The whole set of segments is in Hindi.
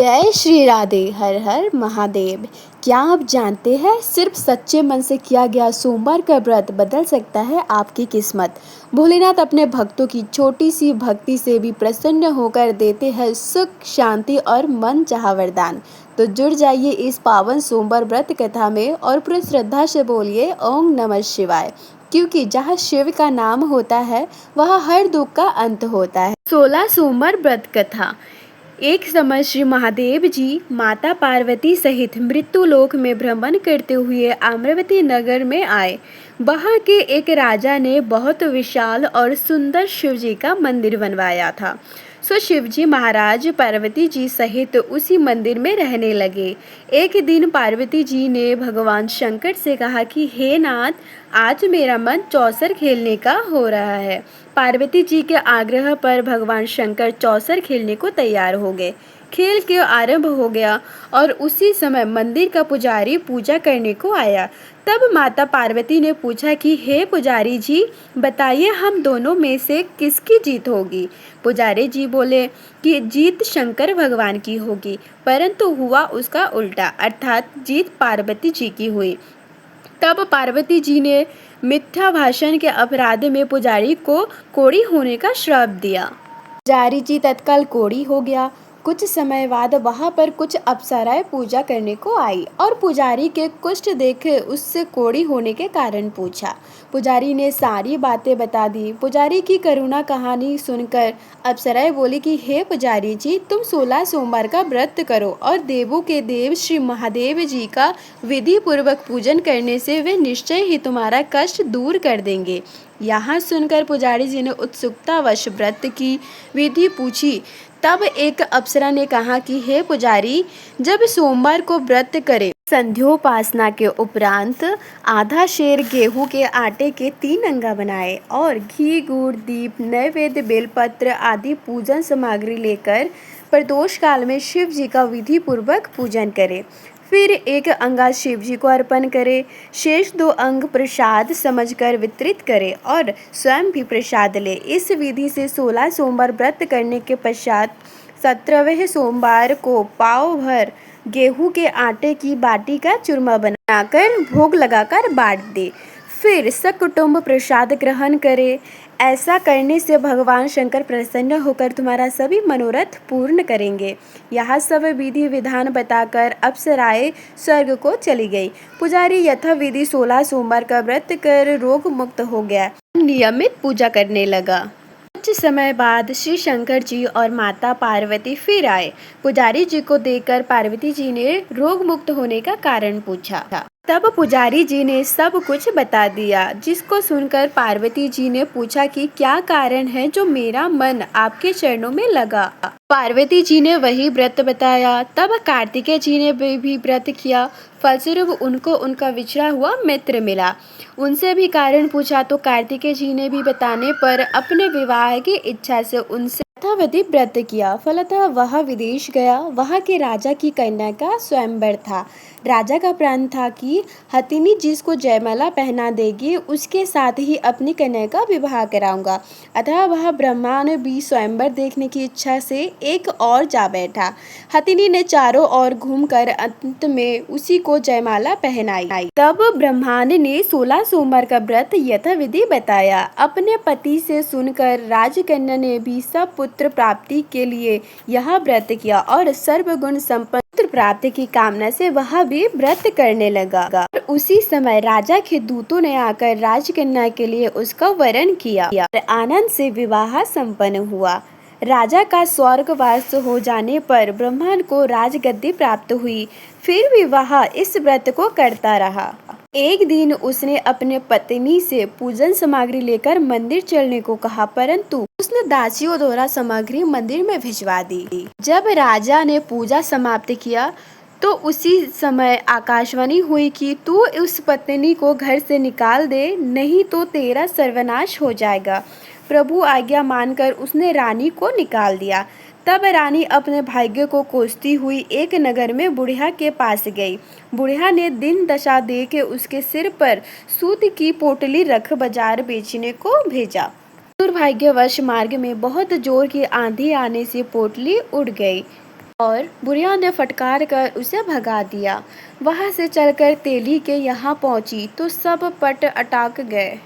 जय श्री राधे। हर हर महादेव। क्या आप जानते हैं सिर्फ सच्चे मन से किया गया सोमवार का व्रत बदल सकता है आपकी किस्मत। भोलेनाथ अपने भक्तों की छोटी सी भक्ति से भी प्रसन्न होकर देते हैं सुख, शांति और मन चाहा वरदान। तो जुड़ जाइए इस पावन सोमवार व्रत कथा में और पूरी श्रद्धा से बोलिए ओम नमः शिवाय, क्योंकि जहाँ शिव का नाम होता है वहाँ हर दुख का अंत होता है। 16 सोमवार व्रत कथा। एक समय श्री महादेव जी माता पार्वती सहित मृत्युलोक में भ्रमण करते हुए अमरावती नगर में आए। वहाँ के एक राजा ने बहुत विशाल और सुंदर शिव जी का मंदिर बनवाया था। सो शिवजी महाराज पार्वती जी सहित उसी मंदिर में रहने लगे। एक दिन पार्वती जी ने भगवान शंकर से कहा कि हे नाथ, आज मेरा मन चौसर खेलने का हो रहा है। पार्वती जी के आग्रह पर भगवान शंकर चौसर खेलने को तैयार हो गए। खेल के आरंभ हो गया और उसी समय मंदिर का पुजारी पूजा करने को आया। तब माता पार्वती ने पूछा कि हे पुजारी जी, बताइए हम दोनों में से किसकी जीत होगी। पुजारी जी बोले कि जीत शंकर भगवान की होगी, परंतु हुआ उसका उल्टा, अर्थात जीत पार्वती जी की हुई। तब पार्वती जी ने मिथ्या भाषण के अपराध में पुजारी को कोढ़ी होने का श्राप दिया। पुजारी जी तत्काल कोढ़ी हो गया। कुछ समय बाद वहां पर कुछ अप्सराएं पूजा करने को आई और पुजारी के कुष्ठ देख उससे कोढ़ी होने के कारण पूछा। पुजारी ने सारी बातें बता दी। पुजारी की करुणा कहानी सुनकर अप्सराएं बोली कि हे पुजारी जी, तुम 16 सोमवार का व्रत करो और देवों के देव श्री महादेव जी का विधि पूर्वक पूजन करने से वे निश्चय ही तुम्हारा कष्ट दूर कर देंगे। यहाँ सुनकर पुजारी जी ने उत्सुकतावश व्रत की विधि पूछी। तब एक अप्सरा ने कहा कि हे पुजारी, जब सोमवार को व्रत करें, संध्योपासना के उपरांत आधा शेर गेहूं के आटे के 3 अंगा बनाए और घी, गुड़, दीप, नैवेद्य, बेलपत्र आदि पूजन सामग्री लेकर प्रदोष काल में शिव जी का विधि पूर्वक पूजन करें। फिर 1 अंगा शिव जी को अर्पण करें। शेष 2 अंग प्रसाद समझकर वितरित करें और स्वयं भी प्रसाद ले। इस विधि से 16 सोमवार व्रत करने के पश्चात 17वें सोमवार को पाव भर गेहूं के आटे की बाटी का चूरमा बनाकर भोग लगाकर बांट दे। फिर सकुटुंब प्रसाद ग्रहण करें। ऐसा करने से भगवान शंकर प्रसन्न होकर तुम्हारा सभी मनोरथ पूर्ण करेंगे। यह सब विधि विधान बताकर अप्सराएं स्वर्ग को चली गई। पुजारी यथाविधि 16 सोमवार का व्रत कर रोग मुक्त हो गया, नियमित पूजा करने लगा। कुछ समय बाद श्री शंकर जी और माता पार्वती फिर आए। पुजारी जी को देखकर पार्वती जी ने रोग मुक्त होने का कारण पूछा। तब पुजारी जी ने सब कुछ बता दिया, जिसको सुनकर पार्वती जी ने पूछा कि क्या कारण है जो मेरा मन आपके चरणों में लगा। पार्वती जी ने वही व्रत बताया। तब कार्तिकेय जी ने भी व्रत किया। फलस्वरूप उनको उनका बिछड़ा हुआ मित्र मिला। उनसे भी कारण पूछा तो कार्तिकेय जी ने भी बताने पर अपने विवाह की इच्छा से उनसे यथाविधि व्रत किया। फलतः वह विदेश गया। वहाँ के राजा की कन्या का स्वयंवर था। राजा का प्रण था कि हथिनी जिसको जयमाला पहना देगी उसके साथ ही अपनी कन्या का विवाह कराऊंगा। अतः वह ब्रह्मा ने भी स्वयंवर देखने की इच्छा से एक और जा बैठा। हथिनी ने चारों ओर घूमकर अंत में उसी को जयमाला पहनाई। तब ब्रह्मांड ने 16 सोमवार का व्रत यथाविधि बताया। अपने पति से सुनकर राजकन्या ने भी सब पुत्र प्राप्ति के लिए यह व्रत किया और सर्वगुण संपन्न पुत्र प्राप्ति की कामना से वह भी व्रत करने लगा। और उसी समय राजा के दूतों ने आकर राजकन्या के लिए उसका वरण किया और आनंद से विवाह संपन्न हुआ। राजा का स्वर्गवास हो जाने पर ब्रह्मा को राजगद्दी प्राप्त हुई। फिर भी वह इस व्रत को करता रहा। एक दिन उसने अपने पत्नी से पूजन सामग्री लेकर मंदिर चलने को कहा, परंतु उसने दासियों द्वारा सामग्री मंदिर में भिजवा दी। जब राजा ने पूजा समाप्त किया तो उसी समय आकाशवाणी हुई कि तू उस पत्नी को घर से निकाल दे, नहीं तो तेरा सर्वनाश हो जाएगा। प्रभु आज्ञा मानकर उसने रानी को निकाल दिया। तब रानी अपने भाग्य को कोसती हुई एक नगर में बुढ़िया के पास गई। बुढ़िया ने दिन दशा दे के उसके सिर पर सूत की पोटली रख बाजार बेचने को भेजा। दुर्भाग्यवश मार्ग में बहुत जोर की आंधी आने से पोटली उड़ गई। और बुढ़िया ने फटकार कर उसे भगा दिया। वहां से चलकर तेली के यहाँ पहुंची तो सब पट अटक गए।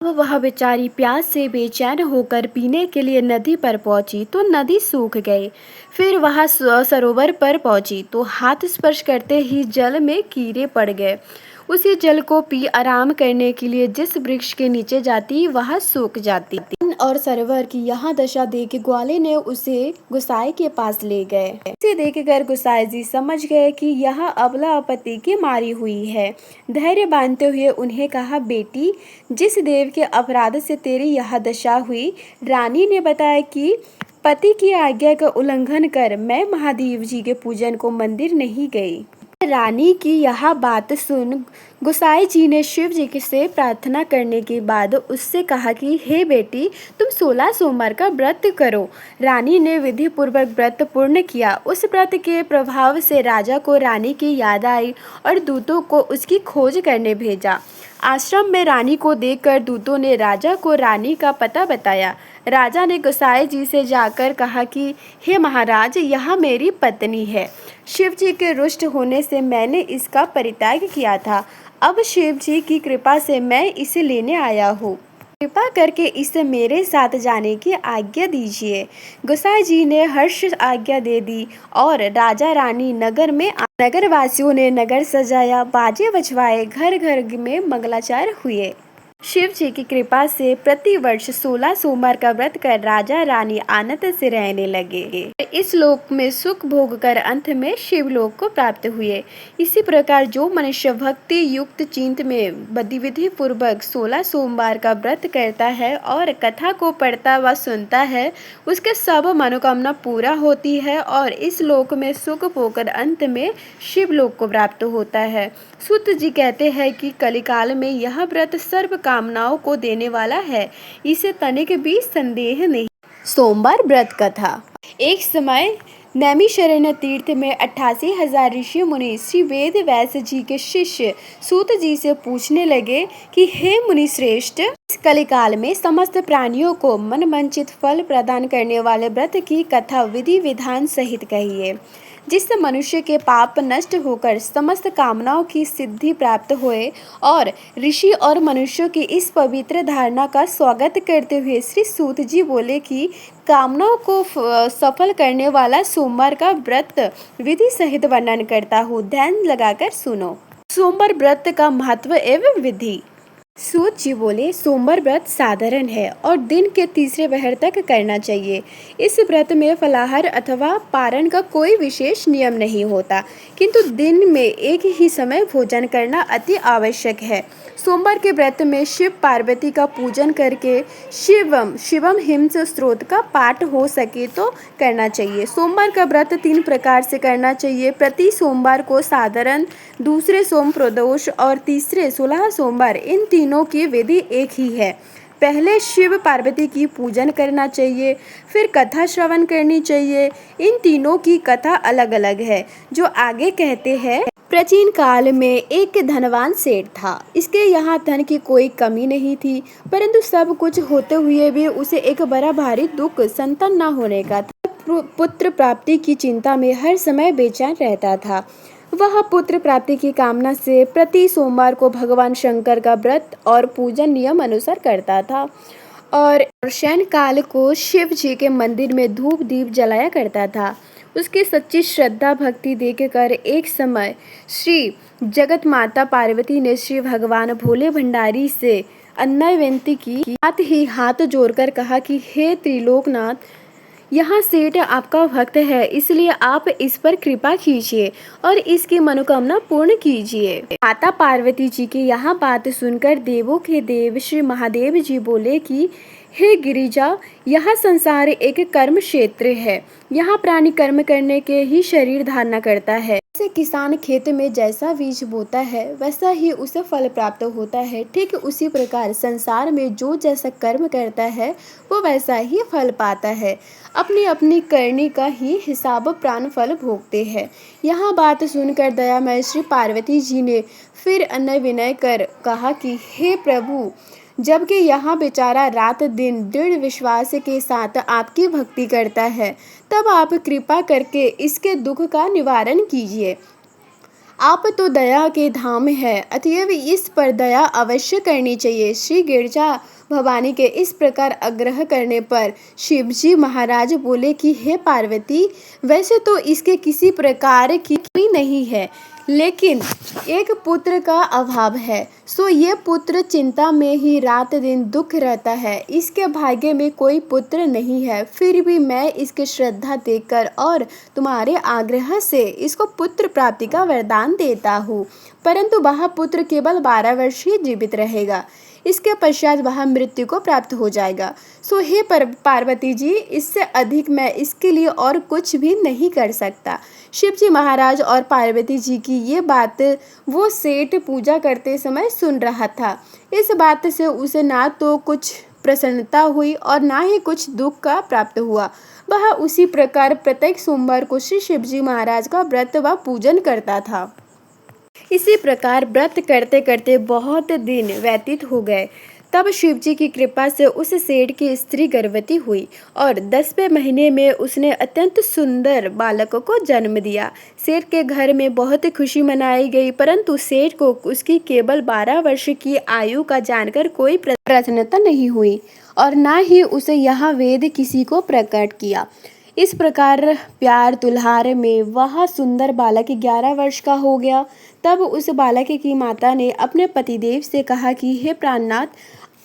अब वह बेचारी प्यास से बेचैन होकर पीने के लिए नदी पर पहुंची तो नदी सूख गई। फिर वह सरोवर पर पहुंची तो हाथ स्पर्श करते ही जल में कीड़े पड़ गए। उसी जल को पी आराम करने के लिए जिस वृक्ष के नीचे जाती वह सूख जाती। और सरोवर की यह दशा देख ग्वाले ने उसे गुसाई के पास ले गए। इसे देखकर गुसाई जी समझ गए कि यह अबला आपत्ति की मारी हुई है। धैर्य बांधते हुए उन्हें कहा, बेटी, जिस देव के अपराध से तेरी यह दशा हुई, रानी ने बताया कि पति की आज्ञा का उल्लंघन कर मैं महादेव जी के पूजन को मंदिर नहीं गई। रानी की यह बात सुन गोसाई जी ने शिव जी से प्रार्थना करने के बाद उससे कहा कि हे बेटी, तुम 16 सोमवार का व्रत करो। रानी ने विधि पूर्वक व्रत पूर्ण किया। उस व्रत के प्रभाव से राजा को रानी की याद आई और दूतों को उसकी खोज करने भेजा। आश्रम में रानी को देखकर दूतों ने राजा को रानी का पता बताया। राजा ने गोसाई जी से जाकर कहा कि हे महाराज, यह मेरी पत्नी है। शिव जी के रुष्ट होने से मैंने इसका परित्याग किया था। अब शिव जी की कृपा से मैं इसे लेने आया हूँ। कृपा करके इसे मेरे साथ जाने की आज्ञा दीजिए। गोसाई जी ने हर्ष आज्ञा दे दी और राजा रानी नगर में नगर वासियों ने नगर सजाया, बाजे बजवाए, घर घर में मंगलाचार हुए। शिव जी की कृपा से प्रतिवर्ष 16 सोमवार का व्रत कर राजा रानी आनंद से रहने लगे। इस लोक में सुख भोग कर अंत में शिवलोक को प्राप्त हुए। इसी प्रकार जो मनुष्य भक्ति युक्त चिंत में विधि पूर्वक 16 सोमवार का व्रत करता है और कथा को पढ़ता व सुनता है, उसके सब मनोकामना पूरा होती है और इस लोक में सुख पोकर अंत में शिवलोक को प्राप्त होता है। सूत जी कहते हैं कि कलिकाल में यह व्रत सर्व कामनाओं को देने वाला है, इसे तनिक भी संदेह नहीं। सोमवार व्रत कथा। एक समय नैमिषारण्य तीर्थ में 88,000 ऋषि मुनि श्री वेद व्यास जी के शिष्य सूत जी से पूछने लगे कि हे मुनि श्रेष्ठ, इस कलिकाल में समस्त प्राणियों को मनमंचित फल प्रदान करने वाले व्रत की कथा विधि विधान सहित कहिए, जिससे मनुष्य के पाप नष्ट होकर समस्त कामनाओं की सिद्धि प्राप्त होए। और ऋषि और मनुष्यों की इस पवित्र धारणा का स्वागत करते हुए श्री सूत जी बोले कि कामनाओं को सफल करने वाला सोमवार का व्रत विधि सहित वर्णन करता हूँ, ध्यान लगाकर सुनो। सोमवार व्रत का महत्व एवं विधि। सूत जी बोले, सोमवार व्रत साधारण है और दिन के तीसरे पहर तक करना चाहिए। इस व्रत में फलाहार अथवा पारण का कोई विशेष नियम नहीं होता, किंतु दिन में एक ही समय भोजन करना अति आवश्यक है। सोमवार के व्रत में शिव पार्वती का पूजन करके शिवम शिवम हिम्स स्त्रोत का पाठ हो सके तो करना चाहिए। सोमवार का व्रत 3 प्रकार से करना चाहिए। प्रति सोमवार को साधारण, दूसरे सोम प्रदोष और तीसरे 16 सोमवार। इन तीनों की विधि एक ही है। पहले शिव पार्वती की पूजन करना चाहिए, फिर कथा श्रवण करनी चाहिए। इन तीनों की कथा अलग अलग है, जो आगे कहते हैं। प्राचीन काल में एक धनवान सेठ था। इसके यहाँ धन की कोई कमी नहीं थी, परंतु सब कुछ होते हुए भी उसे एक बड़ा भारी दुख संतान न होने का था। पुत्र प्राप्ति की चिंता में हर समय बेचैन रहता था। वह पुत्र प्राप्ति की कामना से प्रति सोमवार को भगवान शंकर का व्रत और पूजन नियम अनुसार करता था और शयन काल को शिव जी के मंदिर में धूप दीप जलाया करता था। उसकी सच्ची श्रद्धा भक्ति देखकर एक समय श्री जगत माता पार्वती ने श्री भगवान भोले भंडारी से अन्य विनती की। साथ ही हाथ जोड़कर कहा कि हे त्रिलोकनाथ, यहाँ सेठ आपका भक्त है, इसलिए आप इस पर कृपा कीजिए और इसकी मनोकामना पूर्ण कीजिए। माता पार्वती जी की यहाँ बात सुनकर देवों के देव श्री महादेव जी बोले कि हे गिरिजा, यह संसार एक कर्म क्षेत्र है। यहाँ प्राणी कर्म करने के ही शरीर धारणा करता है। जैसे किसान खेत में जैसा बीज बोता है वैसा ही उसे फल प्राप्त होता है, ठीक उसी प्रकार संसार में जो जैसा कर्म करता है वो वैसा ही फल पाता है। अपनी अपनी करनी का ही हिसाब प्राण फल भोगते हैं। यह बात सुनकर दयामय श्री पार्वती जी ने फिर अन्य विनय कर कहा कि हे प्रभु, जबकि यहाँ बेचारा रात दिन दृढ़ विश्वास के साथ आपकी भक्ति करता है। तब आप कृपा करके इसके दुख का निवारण कीजिए। आप तो दया के धाम है, अतएव इस पर दया अवश्य करनी चाहिए। श्री गिरजा भवानी के इस प्रकार आग्रह करने पर शिवजी महाराज बोले कि हे पार्वती, वैसे तो इसके किसी प्रकार की कमी नहीं है, लेकिन एक पुत्र का अभाव है। सो ये पुत्र चिंता में ही रात दिन दुख रहता है। इसके भाग्य में कोई पुत्र नहीं है, फिर भी मैं इसकी श्रद्धा देखकर और तुम्हारे आग्रह से इसको पुत्र प्राप्ति का वरदान देता हूँ, परंतु वह पुत्र केवल 12 वर्ष ही जीवित रहेगा। इसके पश्चात वह मृत्यु को प्राप्त हो जाएगा। सो हे पार्वती जी, इससे अधिक मैं इसके लिए और कुछ भी नहीं कर सकता। शिवजी महाराज और पार्वती जी की ये बात वो सेठ पूजा करते समय सुन रहा था। इस बात से उसे ना तो कुछ प्रसन्नता हुई और ना ही कुछ दुख का प्राप्त हुआ। वह उसी प्रकार प्रत्येक सोमवार को श्री शिवजी महाराज का व्रत व पूजन करता था। इसी प्रकार व्रत करते करते बहुत दिन व्यतीत हो गए। तब शिवजी की कृपा से उस सेठ की स्त्री गर्भवती हुई और 10वें महीने में उसने अत्यंत सुंदर बालक को जन्म दिया। सेठ के घर में बहुत खुशी मनाई गई, परंतु सेठ को उसकी केवल 12 वर्ष की आयु का जानकर कोई प्रसन्नता नहीं हुई और न ही उसे यह वेद किसी को प्रकट किया। इस प्रकार प्यार दुल्हार में वह सुंदर बालक 11 वर्ष का हो गया। तब उस बालक की माता ने अपने पतिदेव से कहा कि हे प्राणनाथ,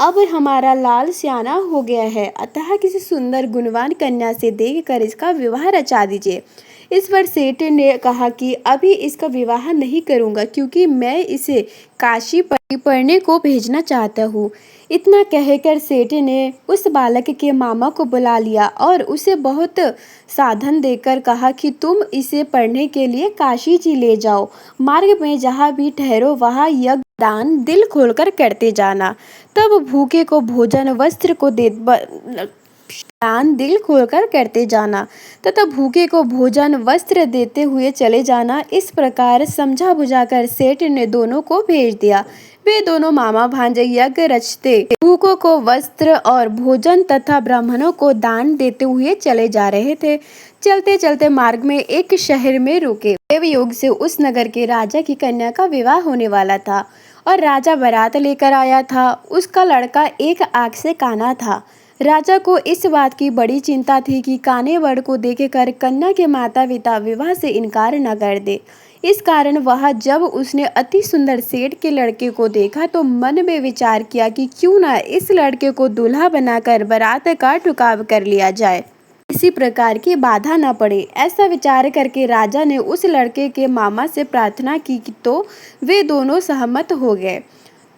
अब हमारा लाल सियाना हो गया है, अतः किसी सुंदर गुणवान कन्या से देखकर इसका विवाह रचा दीजिए। इस पर सेठ ने कहा कि अभी इसका विवाह नहीं करूंगा, क्योंकि मैं इसे काशी पढ़ने को भेजना चाहता हूँ। इतना कहकर सेठ ने उस बालक के मामा को बुला लिया और उसे बहुत साधन देकर कहा कि तुम इसे पढ़ने के लिए काशी जी ले जाओ। मार्ग में जहाँ भी ठहरो वहाँ यज्ञ दान दिल खोलकर करते जाना। तब भूखे को भोजन वस्त्र को दान दिल खोलकर करते जाना तथा भूखे को भोजन वस्त्र देते हुए चले जाना। इस प्रकार समझा बुझाकर सेठ ने दोनों को भेज दिया। वे दोनों मामा भांजे यज्ञ रचते, भूखों को वस्त्र और भोजन तथा ब्राह्मणों को दान देते हुए चले जा रहे थे। चलते चलते मार्ग में एक शहर में रुके। देवयोग से उस नगर के राजा की कन्या का विवाह होने वाला था और राजा बारात लेकर आया था। उसका लड़का एक आंख से काना था। राजा को इस बात की बड़ी चिंता थी कि काने वर को देखकर कन्या के माता पिता विवाह से इनकार न कर दे। इस कारण वह जब उसने अति सुंदर सेठ के लड़के को देखा तो मन में विचार किया कि क्यों न इस लड़के को दूल्हा बनाकर बारात का ठुकाव कर लिया जाए, किसी प्रकार की बाधा न पड़े। ऐसा विचार करके राजा ने उस लड़के के मामा से प्रार्थना की तो वे दोनों सहमत हो गए।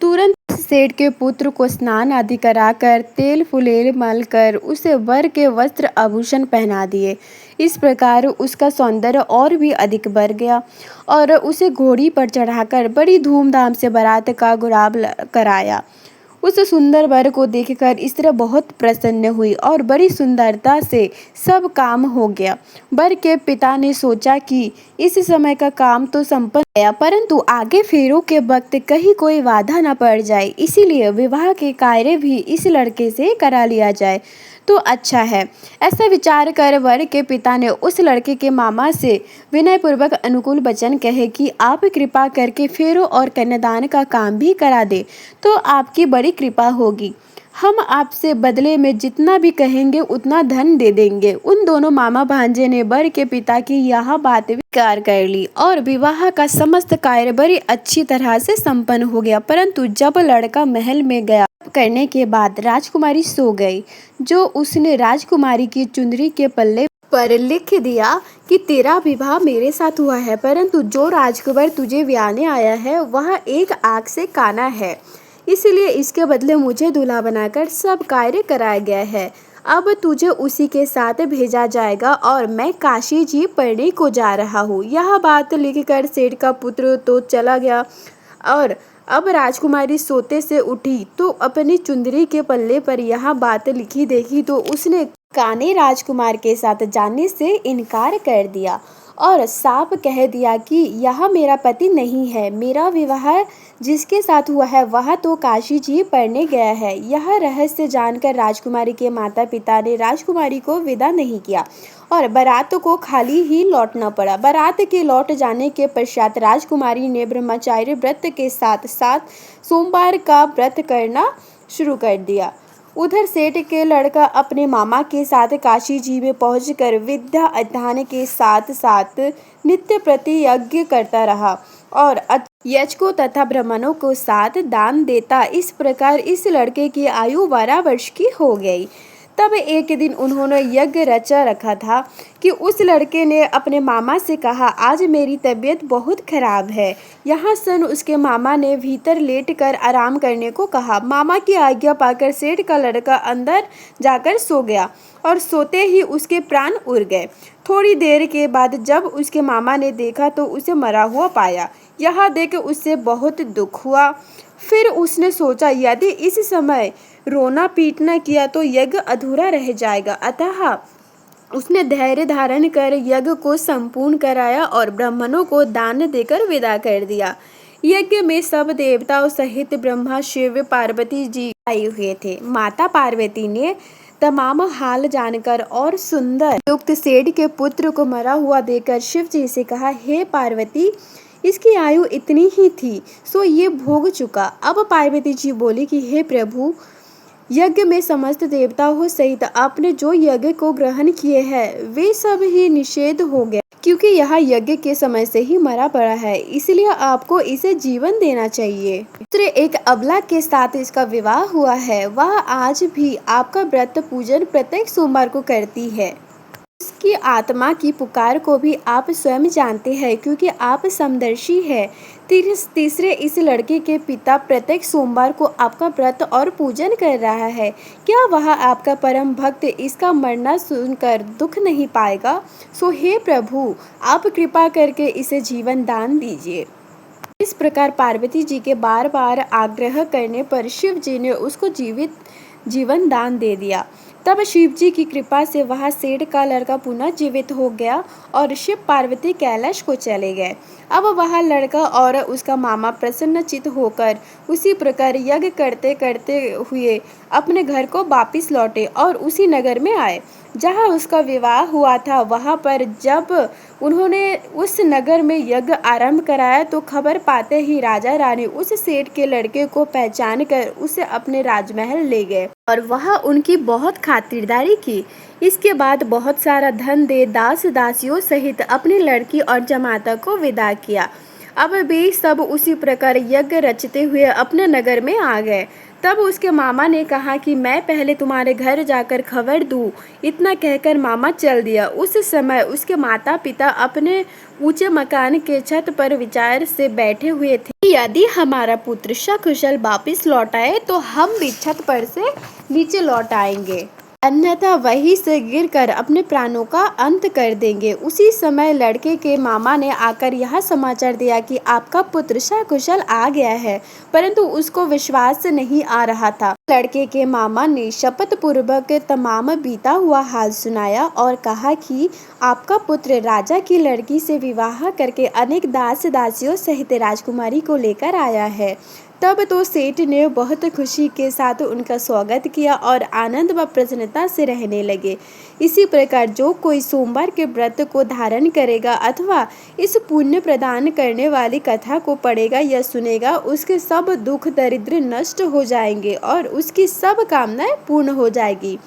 तुरंत सेठ के पुत्र को स्नान आदि कराकर तेल फुलेल मलकर उसे वर के वस्त्र आभूषण पहना दिए। इस प्रकार उसका सौंदर्य और भी अधिक बढ़ गया और उसे घोड़ी पर चढ़ाकर बड़ी धूमधाम से बारात का गुराब कराया। उस सुंदर वर को देखकर स्त्री बहुत प्रसन्न हुई और बड़ी सुंदरता से सब काम हो गया। वर के पिता ने सोचा कि इस समय का काम तो संपन्न गया, परंतु आगे फेरों के वक्त कहीं कोई बाधा न पड़ जाए, इसीलिए विवाह के कार्य भी इस लड़के से करा लिया जाए तो अच्छा है। ऐसा विचार कर वर के पिता ने उस लड़के के मामा से विनयपूर्वक अनुकूल वचन कहे कि आप कृपा करके फेरों और कन्यादान का काम भी करा दे तो आपकी बड़ी कृपा होगी। हम आपसे बदले में जितना भी कहेंगे उतना धन दे देंगे। उन दोनों मामा भांजे ने वर के पिता की यह बात स्वीकार कर ली और विवाह का समस्त कार्य बड़ी अच्छी तरह से संपन्न हो गया। परंतु जब लड़का महल में गया करने के बाद राजकुमारी सो गई, जो उसने राजकुमारी की चुंदरी के पल्ले पर लिख दिया कि तेरा विवाह मेरे साथ हुआ है, परंतु जो राजकुमार तुझे ब्याहने आया है वह एक आंख से काना है, इसलिए इसके बदले मुझे दूल्हा बनाकर सब कार्य कराया गया है। अब तुझे उसी के साथ भेजा जाएगा और मैं काशी जी पढ़ने को जा रहा हूँ। यह बात लिखकर सेठ का पुत्र तो चला गया और अब राजकुमारी सोते से उठी तो अपनी चुंदरी के पल्ले पर यह बात लिखी देखी तो उसने काने राजकुमार के साथ जाने से इनकार कर दिया और साफ कह दिया कि यह मेरा पति नहीं है, मेरा विवाह जिसके साथ हुआ है वह तो काशी जी पढ़ने गया है। यह रहस्य जानकर राजकुमारी के माता पिता ने राजकुमारी को विदा नहीं किया और बारात को खाली ही लौटना पड़ा। बारात के लौट जाने के पश्चात राजकुमारी ने ब्रह्मचार्य व्रत के साथ साथ सोमवार का व्रत करना शुरू कर दिया। उधर सेठ के लड़का अपने मामा के साथ काशी जी में पहुंचकर विद्या अध्ययन के साथ साथ नित्य प्रति यज्ञ करता रहा और याचकों तथा ब्राह्मणों को साथ दान देता। इस प्रकार इस लड़के की आयु 12 वर्ष की हो गई। तब एक दिन उन्होंने यज्ञ रचा रखा था कि उस लड़के ने अपने मामा से कहा, आज मेरी तबीयत बहुत खराब है। यहाँ सुन उसके मामा ने भीतर लेटकर आराम करने को कहा। मामा की आज्ञा पाकर सेठ का लड़का अंदर जाकर सो गया और सोते ही उसके प्राण उड़ गए। थोड़ी देर के बाद जब उसके मामा ने देखा तो उसे मरा हुआ पाया। यह देख उससे बहुत दुख हुआ। फिर उसने सोचा, यदि इस समय रोना पीटना किया तो यज्ञ अधूरा रह जाएगा। अतः उसने धैर्य धारण कर यज्ञ को संपूर्ण कराया और ब्राह्मणों को दान देकर विदा कर दिया। यज्ञ में सब देवताओं सहित ब्रह्मा, शिव, पार्वती जी आए हुए थे। माता पार्वती ने तमाम हाल जानकर और सुंदर युक्त सेठ के पुत्र को मरा हुआ देखकर शिव जी से कहा, हे पार्वती, इसकी आयु इतनी ही थी सो ये भोग चुका। अब पार्वती जी बोली कि हे प्रभु, यज्ञ में समस्त देवताओं सहित आपने जो यज्ञ को ग्रहण किए हैं वे सब ही निषेध हो गए, क्योंकि यह यज्ञ के समय से ही मरा पड़ा है, इसलिए आपको इसे जीवन देना चाहिए। दूसरे एक अबला के साथ इसका विवाह हुआ है, वह आज भी आपका व्रत पूजन प्रत्येक सोमवार को करती है। उसकी आत्मा की पुकार को भी आप स्वयं जानते हैं, क्योंकि आप समदर्शी हैं। तीसरे इस लड़के के पिता प्रत्येक सोमवार को आपका व्रत और पूजन कर रहा है। क्या वह आपका परम भक्त इसका मरना सुनकर दुख नहीं पाएगा? सो हे प्रभु, आप कृपा करके इसे जीवन दान दीजिए। इस प्रकार पार्वती जी के बार बार आग्रह करने पर शिव जी ने उसको जीवन दान दे दिया। तब शिव जी की कृपा से वह सेठ का लड़का पुनः जीवित हो गया और शिव पार्वती कैलाश को चले गए। अब वह लड़का और उसका मामा प्रसन्नचित्त होकर उसी प्रकार यज्ञ करते करते हुए अपने घर को वापिस लौटे और उसी नगर में आए जहाँ उसका विवाह हुआ था। वहाँ पर जब उन्होंने उस नगर में यज्ञ आरंभ कराया तो खबर पाते ही राजा रानी उस सेठ के लड़के को पहचान कर उसे अपने राजमहल ले गए और वह उनकी बहुत खातिरदारी की। इसके बाद बहुत सारा धन दे दास दासियों सहित अपनी लड़की और जमाता को विदा किया। अब वे सब उसी प्रकार यज्ञ रचते हुए अपने नगर में आ गए। तब उसके मामा ने कहा कि मैं पहले तुम्हारे घर जाकर खबर दूं। इतना कहकर मामा चल दिया। उस समय उसके माता पिता अपने ऊंचे मकान के छत पर विचार से बैठे हुए थे, यदि हमारा पुत्र सकुशल वापिस लौट आए तो हम भी छत पर से नीचे लौट आएंगे, अन्यथा वहीं से गिरकर अपने प्राणों का अंत कर देंगे। उसी समय लड़के के मामा ने आकर यह समाचार दिया कि आपका पुत्र सकुशल आ गया है, परंतु उसको विश्वास नहीं आ रहा था। लड़के के मामा ने शपथ पूर्वक तमाम बीता हुआ हाल सुनाया और कहा कि आपका पुत्र राजा की लड़की से विवाह करके अनेक दास दासियों सहित राजकुमारी को लेकर आया है। तब तो सेठ ने बहुत खुशी के साथ उनका स्वागत किया और आनंद व प्रसन्नता से रहने लगे। इसी प्रकार जो कोई सोमवार के व्रत को धारण करेगा अथवा इस पुण्य प्रदान करने वाली कथा को पढ़ेगा या सुनेगा, उसके सब दुख दरिद्र नष्ट हो जाएंगे और उसकी सब कामनाएं पूर्ण हो जाएगी।